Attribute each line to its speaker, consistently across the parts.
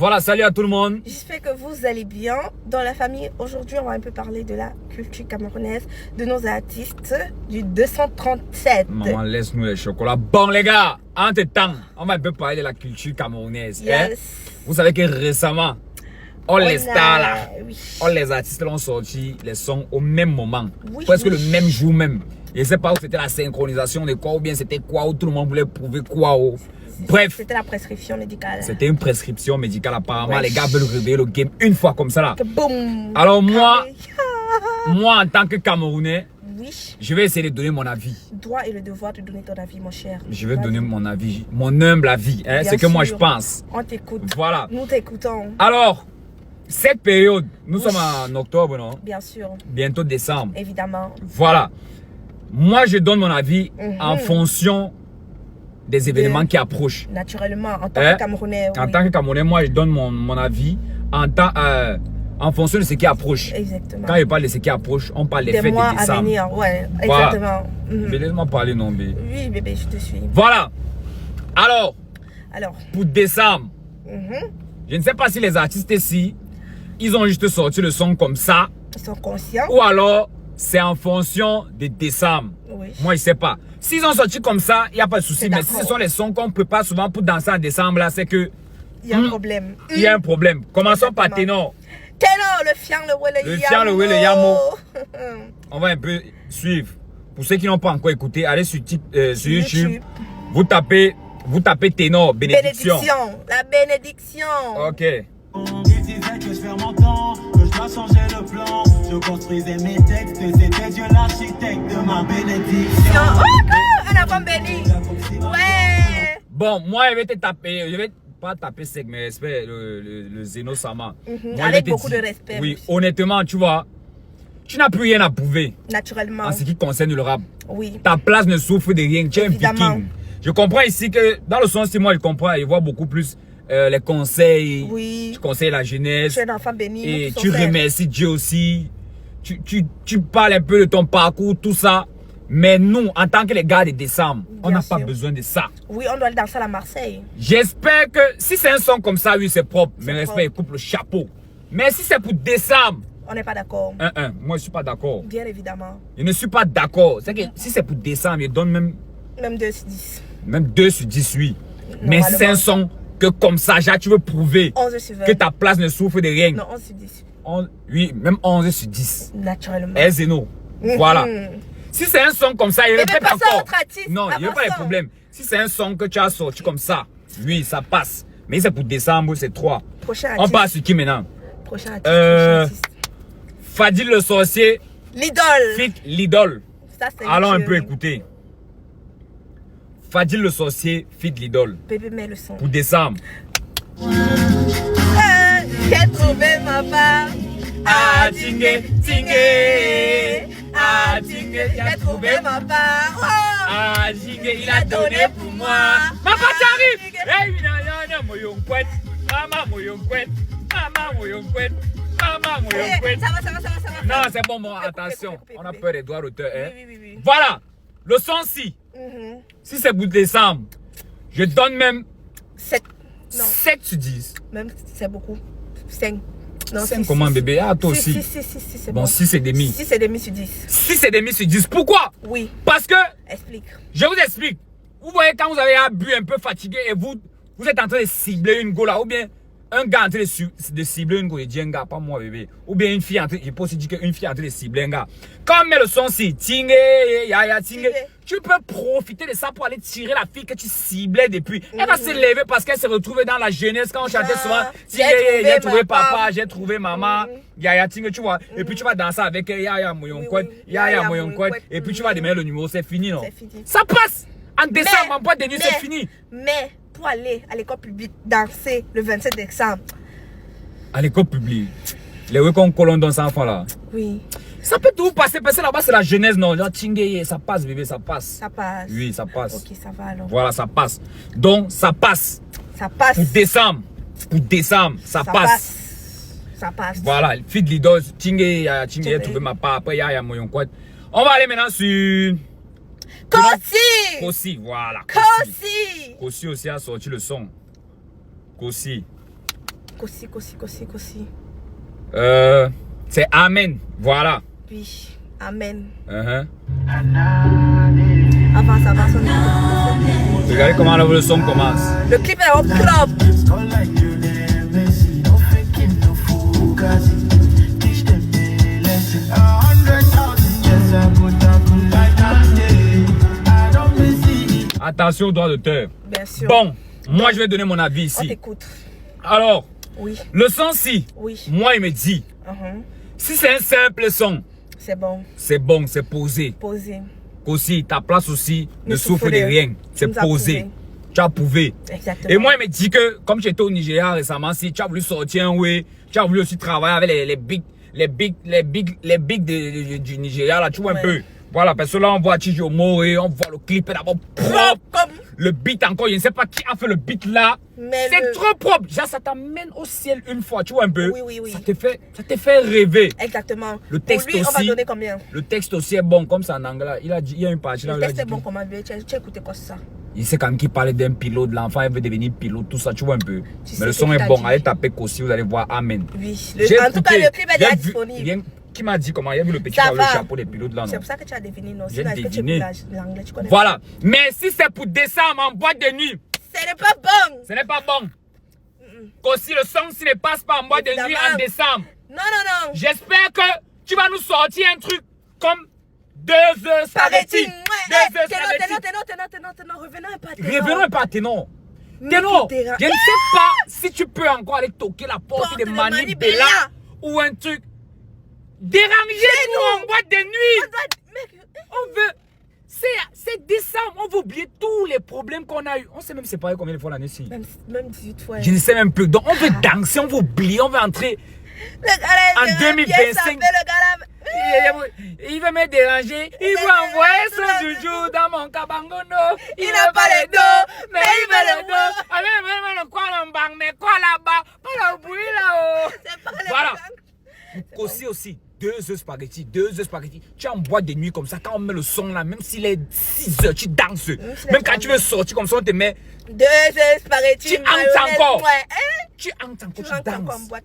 Speaker 1: Voilà, salut à tout le monde.
Speaker 2: J'espère que vous allez bien. Dans la famille, aujourd'hui, on va un peu parler de la culture camerounaise, de nos artistes du 237.
Speaker 1: Maman, laisse-nous les chocolats. Bon, les gars, entre temps, on va un peu parler de la culture camerounaise.
Speaker 2: Yes.
Speaker 1: Hein? Vous savez que récemment, les stars là,
Speaker 2: oui.
Speaker 1: les artistes là ont sorti les sons au même moment.
Speaker 2: Oui,
Speaker 1: presque
Speaker 2: oui.
Speaker 1: le même jour même. Je ne sais pas où c'était la synchronisation de quoi, ou bien c'était quoi, où tout le monde voulait prouver quoi. Bref.
Speaker 2: C'était la prescription médicale.
Speaker 1: C'était une prescription médicale apparemment.
Speaker 2: Ouais.
Speaker 1: Les gars veulent réveiller le game une fois comme ça là.
Speaker 2: Que boum.
Speaker 1: Alors moi,
Speaker 2: Carré.
Speaker 1: moi en tant que Camerounais,
Speaker 2: Oui.
Speaker 1: je vais essayer de donner mon avis.
Speaker 2: Droit et le devoir de donner ton avis, mon cher.
Speaker 1: Je vais donner mon avis, mon humble avis. Hein,
Speaker 2: Bien
Speaker 1: c'est que moi je
Speaker 2: sûr.
Speaker 1: pense.
Speaker 2: On t'écoute.
Speaker 1: Voilà.
Speaker 2: Nous t'écoutons.
Speaker 1: Alors, cette période, nous
Speaker 2: Oui.
Speaker 1: sommes en octobre, non?
Speaker 2: Bien sûr.
Speaker 1: Bientôt décembre.
Speaker 2: Évidemment.
Speaker 1: Voilà. Moi, je donne mon avis en fonction des événements qui approchent.
Speaker 2: Naturellement, en tant
Speaker 1: Hein?
Speaker 2: que Camerounais.
Speaker 1: En
Speaker 2: oui.
Speaker 1: tant que Camerounais, moi, je donne mon avis en fonction de ce qui approche.
Speaker 2: Exactement.
Speaker 1: Quand je parle de ce qui approche, on parle des fêtes
Speaker 2: mois
Speaker 1: de
Speaker 2: à
Speaker 1: décembre.
Speaker 2: venir. Ouais,
Speaker 1: Voilà.
Speaker 2: exactement. Mhm.
Speaker 1: Mais laisse-moi parler, non, mais...
Speaker 2: Oui, bébé, je te suis.
Speaker 1: Voilà. Alors,
Speaker 2: Alors.
Speaker 1: pour décembre,
Speaker 2: mhm.
Speaker 1: je ne sais pas si les artistes ici, ils ont juste sorti le son comme ça,
Speaker 2: Ils sont conscients.
Speaker 1: ou alors c'est en fonction de décembre.
Speaker 2: Oui.
Speaker 1: Moi, je ne sais pas. S'ils ont sorti comme ça, il n'y a pas de souci.
Speaker 2: C'est
Speaker 1: Mais si ce
Speaker 2: d'accord.
Speaker 1: sont les sons qu'on prépare souvent pour danser en décembre, là, c'est que
Speaker 2: Il y a un problème.
Speaker 1: il y a un problème. Commençons par
Speaker 2: Exactement.
Speaker 1: ténor.
Speaker 2: Ténor, le fiang, le ouais, le
Speaker 1: Le
Speaker 2: yamo.
Speaker 1: fiang, le ouais, le yamo. On va un peu suivre. Pour ceux qui n'ont pas encore écouté, allez sur YouTube. Vous tapez ténor, bénédiction.
Speaker 2: La bénédiction.
Speaker 1: Ok.
Speaker 3: Il disait que je perds mon temps, que je dois changer le plan. Je construisais mes textes, c'était Dieu l'architecte de ma bénédiction.
Speaker 2: Oh, un avant béni. Ouais.
Speaker 1: Bon, moi, je vais te taper. Je vais pas taper sec, mais respect le Zeno Sama. Moi, je vais
Speaker 2: Avec
Speaker 1: te
Speaker 2: beaucoup
Speaker 1: dire-
Speaker 2: de respect.
Speaker 1: Oui, honnêtement, tu vois, tu n'as plus rien à prouver
Speaker 2: Naturellement.
Speaker 1: en ce qui concerne le rap.
Speaker 2: Oui.
Speaker 1: Ta place ne souffre de rien. Tu es un
Speaker 2: Évidemment.
Speaker 1: viking. Je comprends ici que, dans le sens, si moi je comprends, je vois beaucoup plus les conseils.
Speaker 2: Oui.
Speaker 1: Tu conseilles la jeunesse.
Speaker 2: Tu es un enfant béni.
Speaker 1: Et
Speaker 2: nous tous
Speaker 1: tu
Speaker 2: sommes frères.
Speaker 1: remercies Dieu aussi. Tu parles un peu de ton parcours, tout ça. Mais nous, en tant que les gars de décembre, on
Speaker 2: Bien
Speaker 1: n'a pas
Speaker 2: sûr.
Speaker 1: besoin de ça.
Speaker 2: Oui, on doit aller danser à la Marseille.
Speaker 1: J'espère que si c'est un son comme ça, oui, c'est propre. Mais
Speaker 2: C'est
Speaker 1: respect, il
Speaker 2: propre.
Speaker 1: coupe le chapeau. Mais si c'est pour décembre,
Speaker 2: On n'est pas d'accord.
Speaker 1: moi je suis pas d'accord.
Speaker 2: Bien évidemment.
Speaker 1: Je ne suis pas d'accord. C'est que si c'est pour décembre, je donne
Speaker 2: Même 2 sur 10.
Speaker 1: même 2 sur 10, oui. Mais si c'est un son que comme ça, genre, tu veux prouver
Speaker 2: 11 sur 20.
Speaker 1: que ta place ne souffre de rien.
Speaker 2: Non, 11 sur 10.
Speaker 1: Oui, même 11 sur 10.
Speaker 2: Naturellement.
Speaker 1: Eh, Zeno. Voilà. Si c'est un son comme ça, il répète
Speaker 2: passons à
Speaker 1: encore.
Speaker 2: notre artiste.
Speaker 1: Non, il n'y a pas de
Speaker 2: Avançons.
Speaker 1: problème. Si c'est un son que tu as sorti comme ça, oui, ça passe. Mais si c'est pour décembre, c'est 3.
Speaker 2: Prochain
Speaker 1: On
Speaker 2: artiste.
Speaker 1: passe sur qui maintenant?
Speaker 2: Prochain artiste.
Speaker 1: Euh,
Speaker 2: Prochain artiste.
Speaker 1: Fadil le sorcier,
Speaker 2: L'idole.
Speaker 1: fit l'idole.
Speaker 2: Ça, c'est
Speaker 1: Allons un
Speaker 2: le
Speaker 1: peu
Speaker 2: jeu.
Speaker 1: écouter. Fadil le sorcier, fit l'idole.
Speaker 2: Bébé, mets le son.
Speaker 1: Pour décembre.
Speaker 2: Ah, j'ai trouvé ma part.
Speaker 1: Ah, tingue, tingue. Ah, tingue,
Speaker 2: J'ai trouvé ma part. Oh.
Speaker 1: Ah, Jingue, il a donné pour moi. Ma patte arrive. Hey, Maman,
Speaker 2: Ça va.
Speaker 1: Non, c'est bon, bon, attention.
Speaker 2: Coupez.
Speaker 1: On a peur des droits d'auteur. Hein?
Speaker 2: Oui.
Speaker 1: Voilà. Le son-ci, si c'est pour décembre, je donne même
Speaker 2: 7. Non,
Speaker 1: 7 sur 10.
Speaker 2: même c'est beaucoup. 5. Non,
Speaker 1: 5 comment, bébé? Ah, toi aussi.
Speaker 2: 6, c'est
Speaker 1: Bon,
Speaker 2: bon.
Speaker 1: 6 et demi.
Speaker 2: 6 et demi sur 10.
Speaker 1: 6 et demi sur 10. Pourquoi?
Speaker 2: Oui,
Speaker 1: Parce que,
Speaker 2: explique.
Speaker 1: je vous explique. Vous voyez, quand vous avez bu un peu fatigué et vous êtes en train de cibler une go là, ou bien un gars en train de cibler une go, il dit un gars, pas moi bébé. Ou bien une fille en train, je peux aussi dire qu'une fille en train de cibler un gars. Quand on met le son si, tingue, ya, tingue, tu peux profiter de ça pour aller tirer la fille que tu ciblais depuis. Elle va se lever parce qu'elle s'est retrouvée dans la jeunesse quand on chantait souvent, tingue, j'ai trouvé papa, j'ai trouvé maman, ya, tingue, tu vois. Et puis tu vas danser avec elle, ya, moyon
Speaker 2: Oui,
Speaker 1: ya,
Speaker 2: oui.
Speaker 1: moyon couette. Et puis tu vas démarrer le numéro, c'est fini, non?
Speaker 2: C'est fini.
Speaker 1: Ça passe! En décembre, en boîte de nuit, c'est fini.
Speaker 2: Mais pour aller à l'école publique danser le 27 décembre,
Speaker 1: À l'école publique, les week-ends colons dans ces enfants là,
Speaker 2: oui,
Speaker 1: ça peut tout passer parce que là-bas c'est la jeunesse, non? Genre, tingue, ça passe, bébé, ça passe.
Speaker 2: ça passe.
Speaker 1: Oui, ça passe.
Speaker 2: Ok, ça va alors.
Speaker 1: Voilà, ça passe. Donc, ça passe.
Speaker 2: Ça passe.
Speaker 1: Pour décembre, ça passe.
Speaker 2: Ça passe.
Speaker 1: Voilà, fille de l'idole, tingue, j'ai trouvé ma part. Après, ya, moyon quoi. On va aller maintenant sur.
Speaker 2: Kossi.
Speaker 1: Kossi, voilà.
Speaker 2: Kossi.
Speaker 1: Kossi aussi a sorti le son. Kossi.
Speaker 2: Kossi.
Speaker 1: C'est Amen. Voilà.
Speaker 2: Oui, Amen.
Speaker 1: Uh-huh.
Speaker 2: Avance.
Speaker 1: Regardez comment le son commence.
Speaker 2: Le clip est au club.
Speaker 1: Attention au droit d'auteur.
Speaker 2: Bien sûr.
Speaker 1: Bon, moi je vais donner mon avis
Speaker 2: On
Speaker 1: ici.
Speaker 2: t'écoute.
Speaker 1: Alors,
Speaker 2: Oui.
Speaker 1: le son-ci,
Speaker 2: Oui.
Speaker 1: moi il me dit, si c'est un simple son,
Speaker 2: C'est bon.
Speaker 1: c'est bon, c'est posé.
Speaker 2: Posé.
Speaker 1: Aussi, ta place aussi ne
Speaker 2: Ne
Speaker 1: souffre
Speaker 2: souffre
Speaker 1: de
Speaker 2: de-
Speaker 1: rien. C'est
Speaker 2: tu nous as
Speaker 1: posé.
Speaker 2: prouvé.
Speaker 1: Tu as prouvé.
Speaker 2: Exactement.
Speaker 1: Et moi, il me dit que, comme j'étais au Nigeria récemment, si tu as voulu sortir un way, tu as voulu aussi travailler avec les big du Nigeria, là, tu vois un
Speaker 2: Ouais.
Speaker 1: peu. Voilà, parce que là, on voit Chijo Moe, on voit le clip d'abord propre.
Speaker 2: Comme.
Speaker 1: Le beat encore, je ne sais pas qui a fait le beat là.
Speaker 2: Mais
Speaker 1: C'est
Speaker 2: le-
Speaker 1: trop propre. Genre, ça t'amène au ciel une fois, tu vois un peu.
Speaker 2: Oui.
Speaker 1: Ça te fait rêver.
Speaker 2: Exactement.
Speaker 1: Le texte
Speaker 2: Pour lui, on va
Speaker 1: aussi.
Speaker 2: donner combien?
Speaker 1: Le texte aussi est bon, comme ça en anglais. Il a dit, il y a une partie là.
Speaker 2: Le
Speaker 1: où il a
Speaker 2: texte est
Speaker 1: dit
Speaker 2: bon
Speaker 1: que-
Speaker 2: comment? Tu as écouté quoi ça?
Speaker 1: Il sait quand même qu'il parlait d'un pilote, l'enfant il veut devenir pilote, tout ça, tu vois un peu.
Speaker 2: Tu
Speaker 1: Mais
Speaker 2: sais
Speaker 1: le
Speaker 2: ce
Speaker 1: son
Speaker 2: qu'il
Speaker 1: est
Speaker 2: t'a
Speaker 1: bon,
Speaker 2: dit.
Speaker 1: allez taper Kossi, vous allez voir, Amen.
Speaker 2: Oui.
Speaker 1: J'ai
Speaker 2: En tout cas,
Speaker 1: écouté,
Speaker 2: le clip est déjà
Speaker 1: j'ai vu-
Speaker 2: disponible.
Speaker 1: Qui m'a dit comment il y a vu le petit
Speaker 2: Ça
Speaker 1: avec le
Speaker 2: va.
Speaker 1: chapeau des pilotes là, non?
Speaker 2: C'est pour ça que tu as deviné, non?
Speaker 1: J'ai
Speaker 2: Sinon, est-ce que tu
Speaker 1: deviné.
Speaker 2: écoutes l'anglais? Tu connais?
Speaker 1: Voilà. Mais si c'est pour décembre en boîte de nuit,
Speaker 2: Ce n'est pas bon.
Speaker 1: ce n'est pas bon. Kossi, le son, s'il ne passe pas en boîte de nuit
Speaker 2: Évidemment.
Speaker 1: en décembre,
Speaker 2: Non.
Speaker 1: j'espère que tu vas nous sortir un truc comme 2 œufs spaghetti. 2 œufs spaghetti.
Speaker 2: Ténor, revenons un peu à
Speaker 1: Revenons un peu à Ténor.
Speaker 2: Mais
Speaker 1: Ténor,
Speaker 2: qui
Speaker 1: je
Speaker 2: dérange.
Speaker 1: ne sais pas si tu peux encore aller toquer la porte
Speaker 2: Porte
Speaker 1: de
Speaker 2: de
Speaker 1: Mani
Speaker 2: Mani
Speaker 1: Bella
Speaker 2: Bella.
Speaker 1: ou un truc. Dérangez-nous en boîte de nuit.
Speaker 2: Mec,
Speaker 1: On veut. C'est décembre. On veut oublier tous les problèmes qu'on a eu. On sait même séparer combien de fois l'année-ci.
Speaker 2: même 18 fois.
Speaker 1: Je ne sais même plus. Donc on veut danser, on veut oublier, on veut entrer.
Speaker 2: Le gars là,
Speaker 1: En
Speaker 2: il dirait
Speaker 1: 2025.
Speaker 2: bien, ça fait le gars là.
Speaker 1: Il veut me déranger. Il veut envoyer son joujou dans mon cabangono.
Speaker 2: Il n'a pas les dos, mais il veut le dos.
Speaker 1: Ah, mais quoi là-bas? Mais quoi là-bas? Pas le bruit là-haut.
Speaker 2: C'est pas les
Speaker 1: Voilà.
Speaker 2: gangs.
Speaker 1: Kossi aussi, 2 œufs spaghetti, 2 œufs spaghetti. Tu es en boîte de nuit comme ça, quand on met le son là, même s'il est 6 heures, tu danses.
Speaker 2: s'il est
Speaker 1: Même quand
Speaker 2: 3
Speaker 1: tu veux sortir comme ça, on te met.
Speaker 2: 2 œufs spaghetti.
Speaker 1: Tu hantes encore.
Speaker 2: Ouais, hein?
Speaker 1: Tu entres encore,
Speaker 2: Tu
Speaker 1: tu
Speaker 2: rentres encore en
Speaker 1: danses.
Speaker 2: boîte.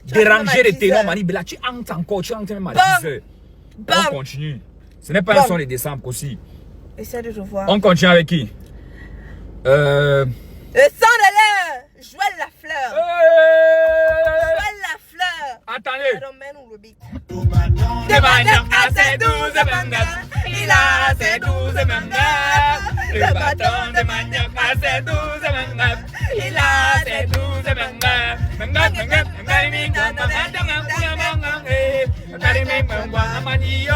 Speaker 1: Déranger les ténors,
Speaker 2: heures.
Speaker 1: Mani Bella, tu entres encore, tu entres même à
Speaker 2: Bam.
Speaker 1: 10 heures.
Speaker 2: Bam.
Speaker 1: On continue. Ce n'est pas un
Speaker 2: Bam.
Speaker 1: son de décembre aussi.
Speaker 2: Essaie de revoir.
Speaker 1: On continue avec qui?
Speaker 2: Le sang de l'air. Joël Lafleur. Joël Lafleur.
Speaker 1: Attendez.
Speaker 2: I don't man who will beat.
Speaker 1: De manière à ses 12 mangas, il a ses 12 mangas. Le bâton de manière à ses 12 mangas, il a ses 12 mangas. Mangas, mangas, mangas, mangas, mangas, mangas, mangas, mangas, manio.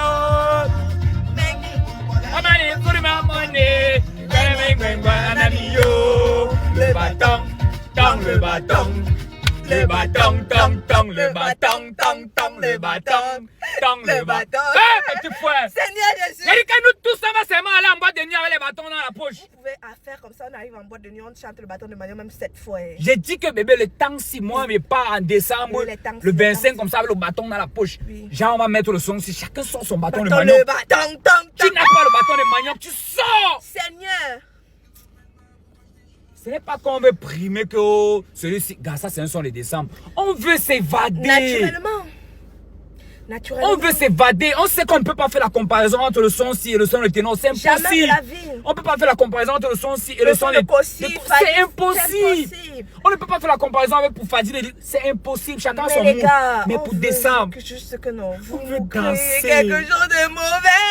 Speaker 1: Amani kuri mamone, mangas, mangas, manio. Le bâton, tong le bâton. Le bâton, tong, tong, le bâton, tong, tong, le bâton, tong, le bâton. Eh, petit frère!
Speaker 2: Seigneur Jésus.
Speaker 1: Il dit que nous tous, on va seulement aller en boîte de nuit avec les bâtons dans la poche.
Speaker 2: Vous pouvez faire comme ça, on arrive en boîte de nuit, on chante le bâton de Marion même 7 fois. Hein.
Speaker 1: J'ai dit que bébé, le temps, si moi, mais pas en décembre,
Speaker 2: Oui, le temps,
Speaker 1: le
Speaker 2: si,
Speaker 1: 25, comme ça, avec le bâton dans la poche.
Speaker 2: Oui.
Speaker 1: Genre, on va mettre le son, si chacun sort son bâton de
Speaker 2: Bâton,
Speaker 1: manioc.
Speaker 2: le bâton, tong,
Speaker 1: Tu
Speaker 2: tong.
Speaker 1: n'as pas le bâton de manioc, tu sors!
Speaker 2: Seigneur.
Speaker 1: Ce n'est pas qu'on veut primer que oh, celui-ci, gars, ça c'est un son de décembre. On veut s'évader.
Speaker 2: Naturellement.
Speaker 1: On veut s'évader. On sait qu'on ne peut pas faire la comparaison entre le son-ci et le son de ténor. C'est
Speaker 2: Jamais
Speaker 1: impossible.
Speaker 2: de la vie.
Speaker 1: On ne peut pas faire la comparaison entre le son-ci et le
Speaker 2: Le
Speaker 1: son
Speaker 2: son
Speaker 1: de
Speaker 2: de Kossi,
Speaker 1: C'est
Speaker 2: Fadi,
Speaker 1: impossible.
Speaker 2: c'est impossible.
Speaker 1: On ne peut pas faire la comparaison avec pour Fadi. C'est impossible. Chacun son
Speaker 2: Mais les
Speaker 1: mood.
Speaker 2: gars,
Speaker 1: Mais
Speaker 2: on
Speaker 1: pour
Speaker 2: veut
Speaker 1: décembre.
Speaker 2: juste que non. Vous
Speaker 1: On veut
Speaker 2: nous créez
Speaker 1: danser.
Speaker 2: quelque chose de mauvais.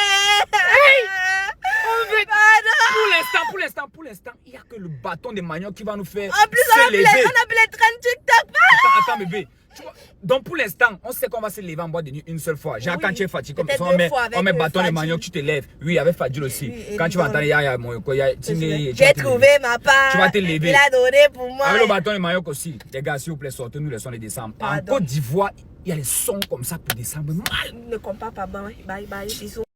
Speaker 1: On veut-
Speaker 2: Pardon.
Speaker 1: Pour l'instant, il n'y a que le bâton de manioc qui va nous faire
Speaker 2: En plus, on a
Speaker 1: se
Speaker 2: vu
Speaker 1: lever.
Speaker 2: les trends TikTok.
Speaker 1: Attends, bébé. Tu vois, donc pour l'instant, on sait qu'on va se lever en boîte de nuit une seule fois. Genre
Speaker 2: Oui.
Speaker 1: quand tu es fatigué, comme
Speaker 2: Peut-être
Speaker 1: ça,
Speaker 2: deux fois avec
Speaker 1: on met bâton de
Speaker 2: Fadil.
Speaker 1: manioc, tu te lèves. Oui, avec Fadil aussi.
Speaker 2: Oui, et
Speaker 1: Quand tu vas
Speaker 2: disons-
Speaker 1: entendre, il y a mon quoi, il y a Tine, tu vas
Speaker 2: J'ai
Speaker 1: te
Speaker 2: trouvé
Speaker 1: lever.
Speaker 2: ma part.
Speaker 1: Tu vas te lever.
Speaker 2: Il a donné pour moi.
Speaker 1: Avec le bâton de manioc aussi. Les gars, s'il vous plaît, sortez-nous les sons de décembre. En
Speaker 2: Pardon.
Speaker 1: Côte d'Ivoire, il y a les sons comme ça pour décembre. Mal.
Speaker 2: Ne compare pas. Bye bye. Bisous.